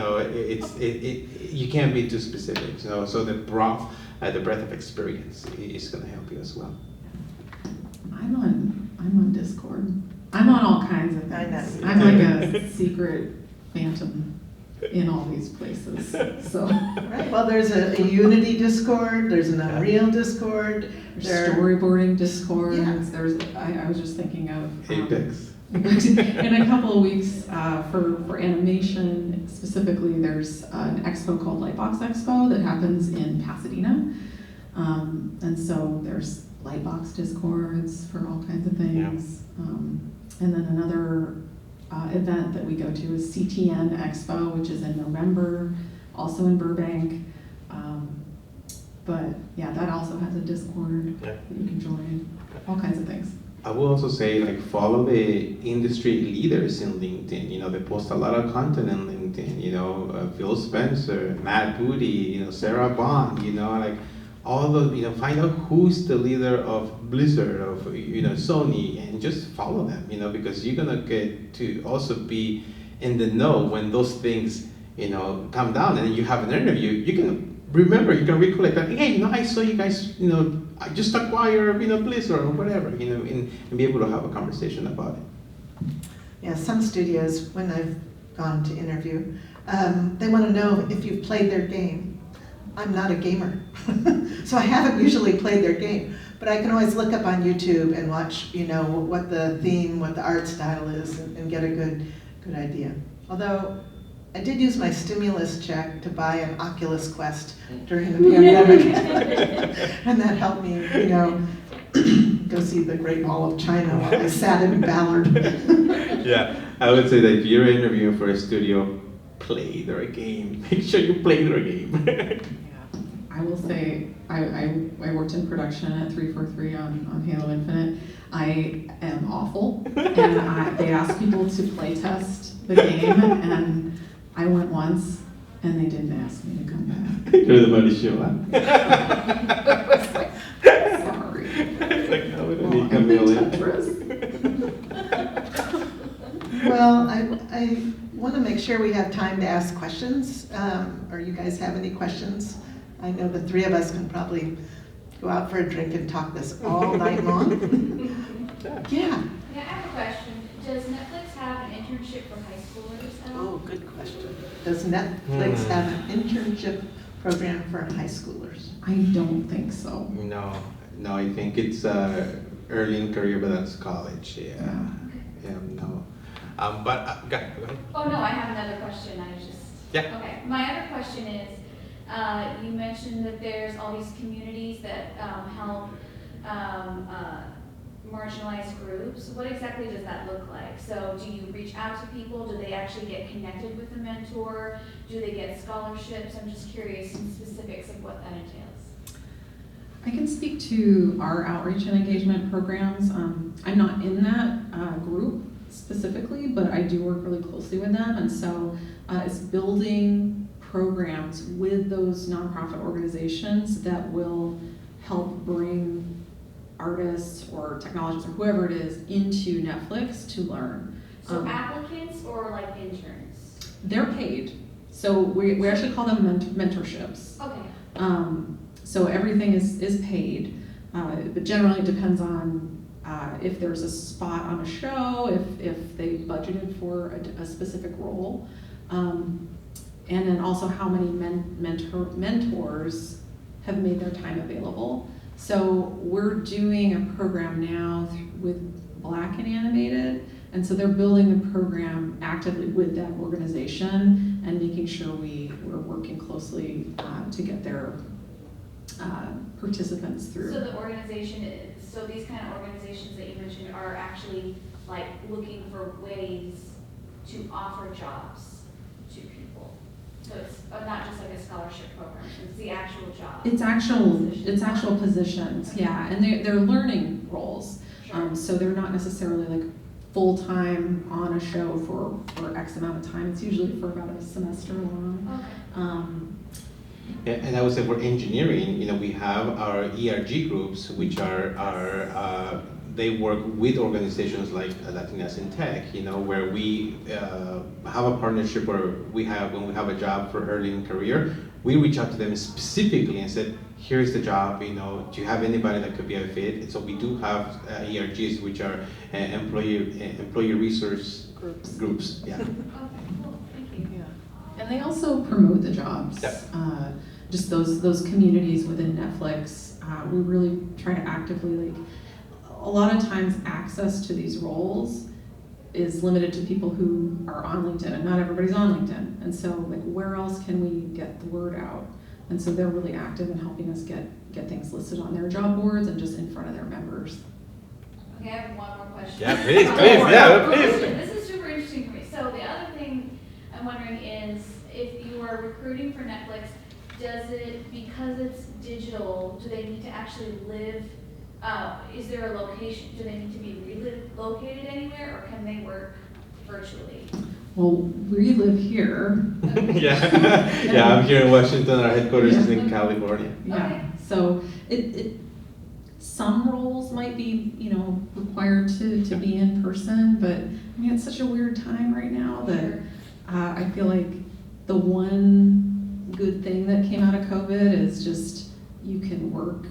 can't be too specific, So the breadth of experience is gonna help you as well. I'm on Discord. I'm on all kinds of I things. know. I'm like a secret phantom in all these places. So Right, well, there's a Unity Discord, there's an Unreal Discord. there's storyboarding Discords. Yeah. There's I was just thinking of Apex. in a couple of weeks for animation specifically, there's an expo called Lightbox Expo that happens in Pasadena, and so there's Lightbox Discords for all kinds of things, and then another event that we go to is CTN Expo, which is in November, also in Burbank. But yeah, that also has a Discord that you can join. All kinds of things. I will also say, like, follow the industry leaders in LinkedIn. They post a lot of content in LinkedIn. Phil Spencer, Matt Booty, Sarah Bond. Like all those. Find out who's the leader of Blizzard, of Sony, and just follow them. Because you're gonna get to also be in the know when those things come down, and you have an interview. You can remember, you can recollect that. Hey, I saw you guys. I just acquired, Blizzard or whatever, and be able to have a conversation about it. Yeah, some studios, when I've gone to interview, they want to know if you've played their game. I'm not a gamer, so I haven't usually played their game, but I can always look up on YouTube and watch, what the theme, what the art style is, and get a good idea. Although, I did use my stimulus check to buy an Oculus Quest during the pandemic, and that helped me, go see the Great Wall of China while I sat in Ballard. Yeah, I would say that if you're interviewing for a studio, play their game. Make sure you play their game. I will say, I worked in production at 343 on Halo Infinite. I am awful, and they asked people to play test the game, and I went once, and they didn't ask me to come back. You're the buddy show, huh? Sorry. It's like, no, we don't Well, need I'm Camille. Well, I want to make sure we have time to ask questions, or you guys have any questions? I know the three of us can probably go out for a drink and talk this all night long. Yeah. Yeah, I have a question. Does Netflix have an internship for high schoolers at all? Oh, good question. Does Netflix have an internship program for high schoolers? I don't think so. No, I think it's early in career, but that's college. Yeah, no. But go ahead. Oh, no, I have another question. Yeah. Okay, my other question is, you mentioned that there's all these communities that help marginalized groups. What exactly does that look like? So do you reach out to people? Do they actually get connected with a mentor? Do they get scholarships? I'm just curious in specifics of what that entails. I can speak to our outreach and engagement programs. I'm not in that group, specifically, but I do work really closely with them, and so it's building programs with those nonprofit organizations that will help bring artists or technologists or whoever it is into Netflix to learn. So applicants or like interns? They're paid, so we actually call them mentorships. Okay. So everything is paid, but generally it depends on if there's a spot on a show, if they budgeted for a specific role, and then also how many mentors have made their time available. So we're doing a program now with Black and Animated, and so they're building a program actively with that organization and making sure we're working closely to get their participants through. So the organization so these kind of organizations that you mentioned are actually like looking for ways to offer jobs to people. So it's not just like a scholarship program, it's the actual job. It's actual positions, yeah, and they're learning roles. Sure. So they're not necessarily like full-time on a show for X amount of time. It's usually for about a semester long. Okay. Yeah, and I would say for engineering, we have our ERG groups, which are they work with organizations like Latinas in Tech, where we have a partnership where when we have a job for early in career, we reach out to them specifically and said, here's the job, do you have anybody that could be a fit? And so we do have ERGs, which are employee resource groups. Yeah. Okay, cool, thank you. Yeah. And they also promote the jobs. Yep. Just those communities within Netflix. We really try to actively, a lot of times access to these roles is limited to people who are on LinkedIn, and not everybody's on LinkedIn. And so where else can we get the word out? And so they're really active in helping us get things listed on their job boards and just in front of their members. Okay, I have one more question. Yeah, please, yeah, please. This is super interesting for me. So the other thing I'm wondering is, if you are recruiting for Netflix, because it's digital, do they need to actually live, is there a location, do they need to be relocated anywhere, or can they work virtually? Well, we live here. Yeah, I'm here in Washington. Our headquarters is in California. Yeah, Okay. so some roles might be, required to be in person, but I mean, it's such a weird time right now that I feel like the one good thing that came out of COVID is just you can work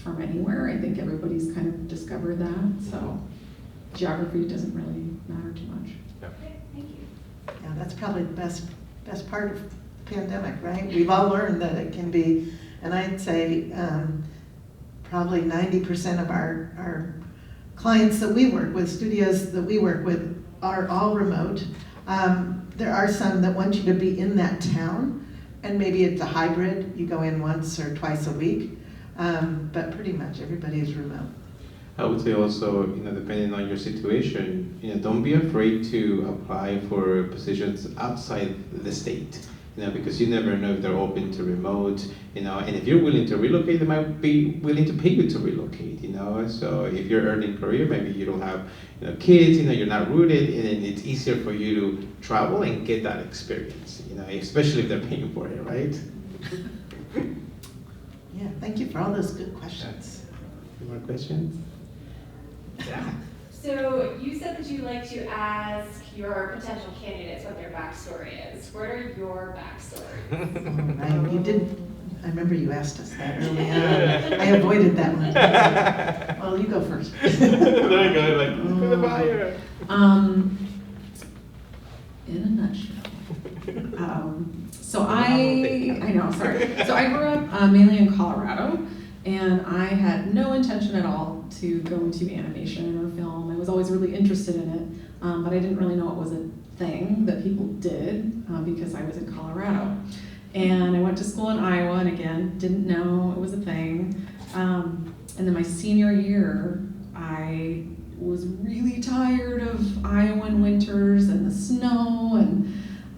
from anywhere. I think everybody's kind of discovered that, so geography doesn't really matter too much. Okay, thank you. Yeah, that's probably the best part of the pandemic, right? We've all learned that it can be, and I'd say probably 90% of our clients that we work with, studios that we work with, are all remote. There are some that want you to be in that town, and maybe it's a hybrid, you go in once or twice a week, but pretty much everybody is remote. I would say also, depending on your situation, don't be afraid to apply for positions outside the state, because you never know if they're open to remote, and if you're willing to relocate, they might be willing to pay you to relocate, so if you're early in career, maybe you don't have, kids, you're not rooted, and it's easier for you to travel and get that experience, especially if they're paying for it, right? Yeah, thank you for all those good questions. Any more questions? Yeah. So you said that you like to ask your potential candidates what their backstory is. What are your backstories? Right, you did, I remember you asked us that early on. I avoided that one. Well, you go first. There you go, like, to the fire. In a nutshell. So I know, sorry. So I grew up mainly in Colorado, and I had no intention at all to go into animation or film. I was always really interested in it, but I didn't really know it was a thing that people did because I was in Colorado. And I went to school in Iowa, and again, didn't know it was a thing. And then my senior year, I was really tired of Iowan winters and the snow, and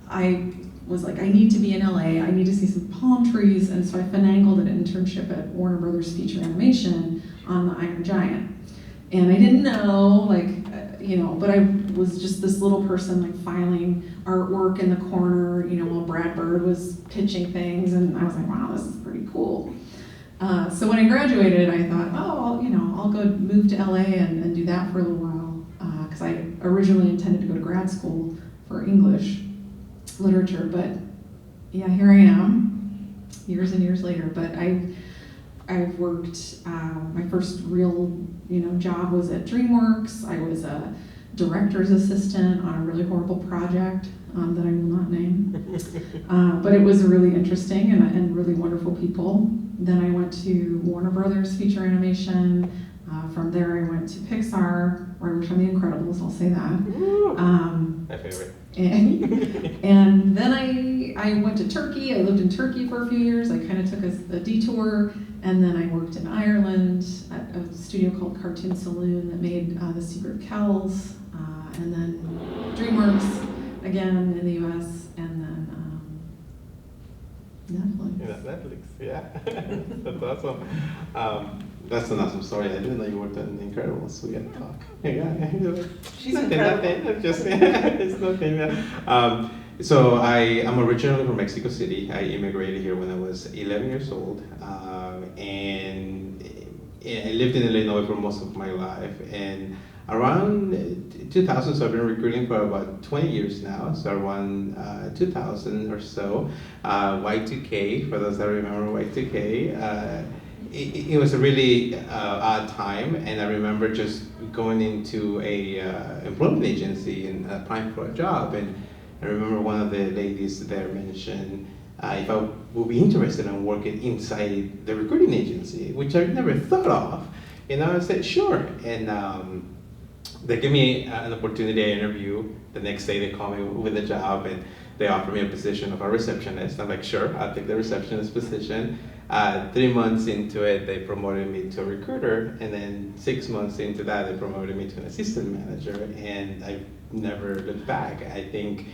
I was like, I need to be in LA, I need to see some palm trees, and so I finagled an internship at Warner Brothers Feature Animation on the Iron Giant. And I didn't know, but I was just this little person like filing artwork in the corner, while Brad Bird was pitching things, and I was like, wow, this is pretty cool. So when I graduated, I thought, I'll go move to LA and do that for a little while, because I originally intended to go to grad school for English literature, but yeah, here I am, years and years later. But I've worked, my first real, job was at DreamWorks. I was a director's assistant on a really horrible project that I will not name. But it was really interesting and really wonderful people. Then I went to Warner Brothers Feature Animation. From there I went to Pixar, where I worked on The Incredibles, I'll say that. My favorite. And then I went to Turkey. I lived in Turkey for a few years. I kind of took a detour, and then I worked in Ireland at a studio called Cartoon Saloon that made The Secret of Kells, and then DreamWorks again in the U.S., and then Netflix. Netflix, yeah. That's awesome. That's an awesome story. I didn't know you worked on The Incredibles. We got to talk. Yeah. She's nothing, incredible. nothing. Just it's nothing. Yeah. So I'm originally from Mexico City. I immigrated here when I was 11 years old, and I lived in Illinois for most of my life. And around 2000, so I've been recruiting for about 20 years now. So around 2000 or so, Y2K, for those that remember Y2K, it was a really odd time, and I remember just going into a employment agency and applying for a job, and I remember one of the ladies there mentioned if I would be interested in working inside the recruiting agency, which I never thought of. I said sure, and they gave me an opportunity to interview. The next day they called me with a job, and they offered me a position of a receptionist. I'm like, sure, I'll take the receptionist position. 3 months into it, they promoted me to a recruiter, and then 6 months into that, they promoted me to an assistant manager, and I never looked back. I think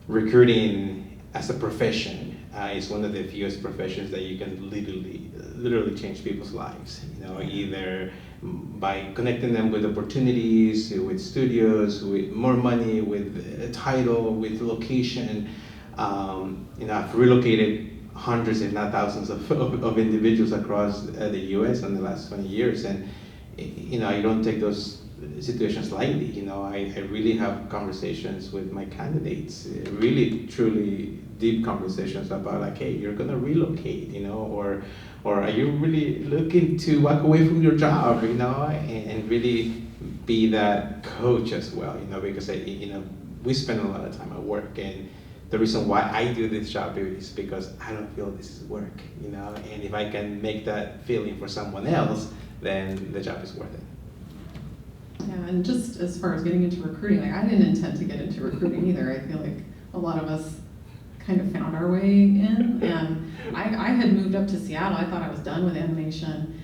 recruiting as a profession is one of the fewest professions that you can literally change people's lives. Either by connecting them with opportunities, with studios, with more money, with a title, with location. I've relocated hundreds, if not thousands, of individuals across the U.S. in the last 20 years, and I don't take those situations lightly. I really have conversations with my candidates, really, truly deep conversations about like, hey, you're gonna relocate, or are you really looking to walk away from your job, and really be that coach as well, because we spend a lot of time at work, and the reason why I do this job is because I don't feel this is work, and if I can make that feeling for someone else, then the job is worth it. Yeah, and just as far as getting into recruiting, I didn't intend to get into recruiting either. I feel like a lot of us kind of found our way in, and I had moved up to Seattle. I thought I was done with animation.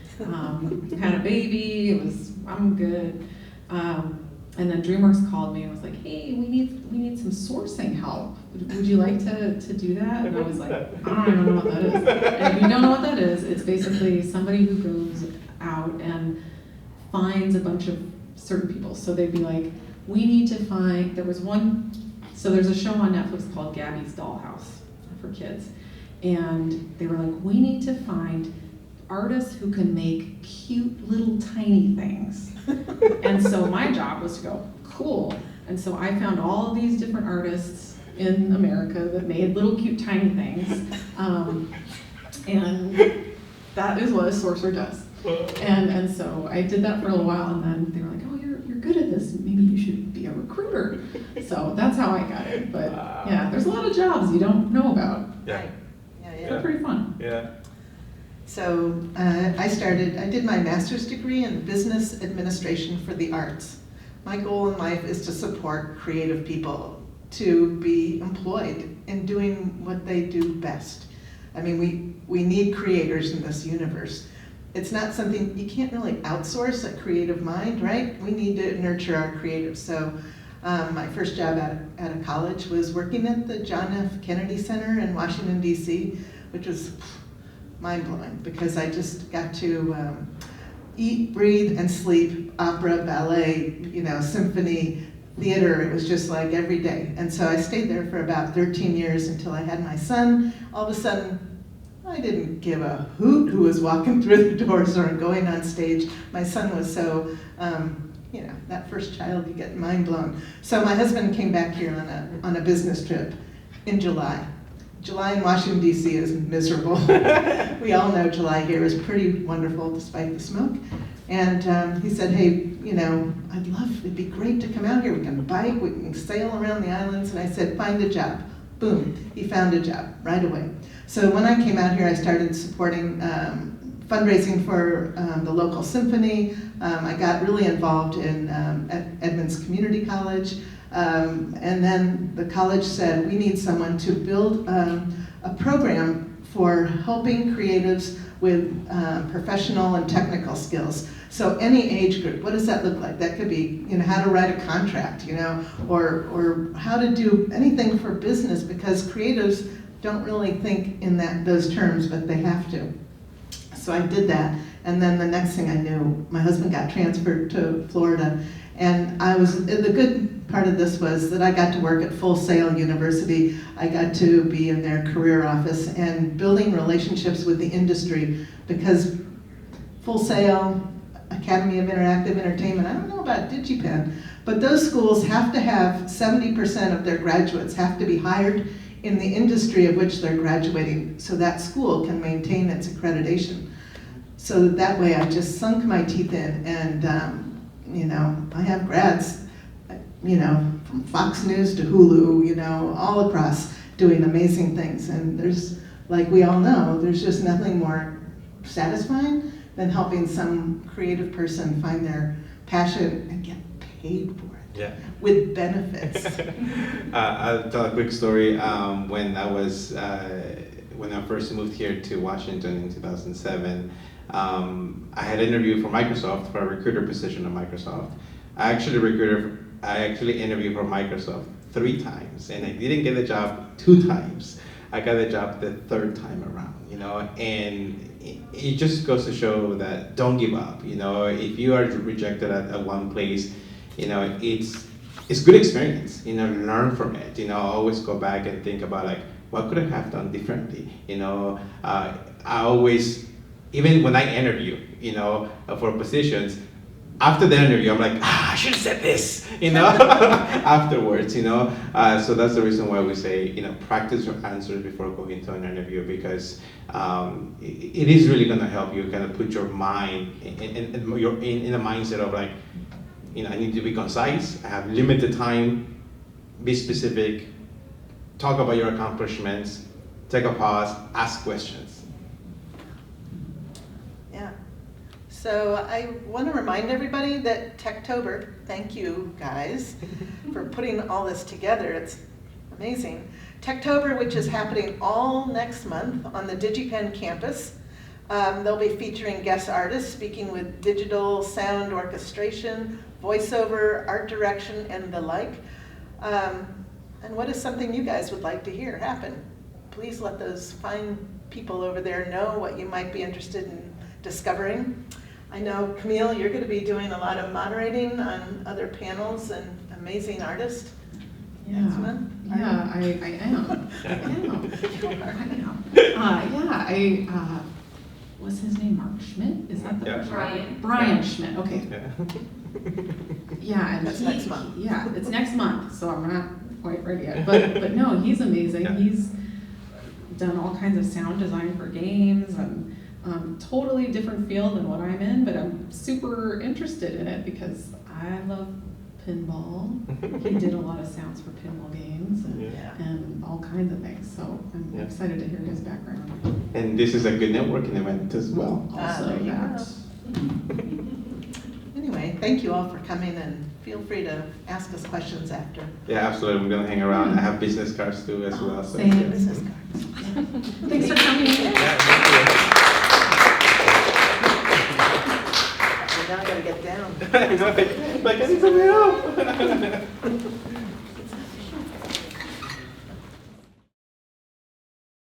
Had a baby. I'm good. And then DreamWorks called me and was like, hey, we need some sourcing help. Would you like to do that? And I was like, I don't know what that is. And if you don't know what that is, it's basically somebody who goes out and finds a bunch of certain people. So they'd be like, we need to find, there's a show on Netflix called Gabby's Dollhouse for kids. And they were like, we need to find artists who can make cute little tiny things. And so my job was to go, cool. And so I found all of these different artists in America that made little cute tiny things. And that is what a sorcerer does. And so I did that for a little while, and then they were like, oh, you're good at this. Maybe you should be a recruiter. So that's how I got it. But yeah, there's a lot of jobs you don't know about. Yeah. They're pretty fun. Yeah. So I did my master's degree in business administration for the arts. My goal in life is to support creative people to be employed in doing what they do best. I mean, we need creators in this universe. It's not something, you can't really outsource a creative mind, right? We need to nurture our creatives. So my first job at a college was working at the John F. Kennedy Center in Washington, D.C., which was mind-blowing because I just got to, eat, breathe, and sleep opera, ballet, symphony, theater. It was just like every day. And so I stayed there for about 13 years until I had my son. All of a sudden, I didn't give a hoot who was walking through the doors or going on stage. My son was so, that first child, you get mind blown. So my husband came back here on a business trip in July. July in Washington, D.C. is miserable. We all know July here is pretty wonderful despite the smoke. And he said, hey, it'd be great to come out here. We can bike, we can sail around the islands. And I said, find a job. Boom, he found a job right away. So when I came out here, I started supporting fundraising for the local symphony. I got really involved in at Edmonds Community College. And then the college said, we need someone to build a program for helping creatives with professional and technical skills. So any age group, what does that look like? That could be, how to write a contract, or how to do anything for business, because creatives don't really think in those terms, but they have to. So I did that, and then the next thing I knew, my husband got transferred to Florida, and the good part of this was that I got to work at Full Sail University. I got to be in their career office and building relationships with the industry, because Full Sail, Academy of Interactive Entertainment, I don't know about DigiPen, but those schools have to have 70% of their graduates have to be hired in the industry of which they're graduating, so that school can maintain its accreditation. So that way I just sunk my teeth in, and I have grads, from Fox News to Hulu, all across doing amazing things. And there's, like we all know, there's just nothing more satisfying than helping some creative person find their passion and get paid for it. Yeah. With benefits. I'll tell a quick story. When I first moved here to Washington in 2007, I had an interview for Microsoft, for a recruiter position at Microsoft. I actually interviewed for Microsoft 3 times, and I didn't get the job 2 times. I got the job the 3rd time around, and it just goes to show that don't give up. If you are rejected at one place, it's good experience. Learn from it. Always go back and think about, like, what could I have done differently. I always, even when I interview, for positions, after the interview, I'm like, I should have said this, afterwards, So that's the reason why we say, practice your answers before going into an interview, because it is really going to help you kind of put your mind in a mindset of, like, I need to be concise, I have limited time, be specific, talk about your accomplishments, take a pause, ask questions. Yeah. So I want to remind everybody that Techtober, thank you guys for putting all this together. It's amazing. Techtober, which is happening all next month on the DigiPen campus. They'll be featuring guest artists speaking with digital sound orchestration, voiceover, art direction, and the like. And what is something you guys would like to hear happen? Please let those fine people over there know what you might be interested in discovering. I know, Camille, you're going to be doing a lot of moderating on other panels and amazing artists next month. Yeah, I am. What's his name? Mark Schmidt? Is that the person? Brian Schmidt. Okay. Yeah, and That's next month. Yeah, it's next month, so I'm not quite ready yet. But no, he's amazing. Yeah. He's done all kinds of sound design for games, and totally different field than what I'm in, but I'm super interested in it because I love pinball. He did a lot of sounds for pinball games and all kinds of things. So I'm excited to hear his background. And this is a good networking event as well. Also, there you that. go. Anyway, thank you all for coming, and feel free to ask us questions after. Yeah, absolutely. We're going to hang around. I have business cards too as well. So, Same. Business cards. Thanks for coming. Now I gotta get down. Like, I need something help.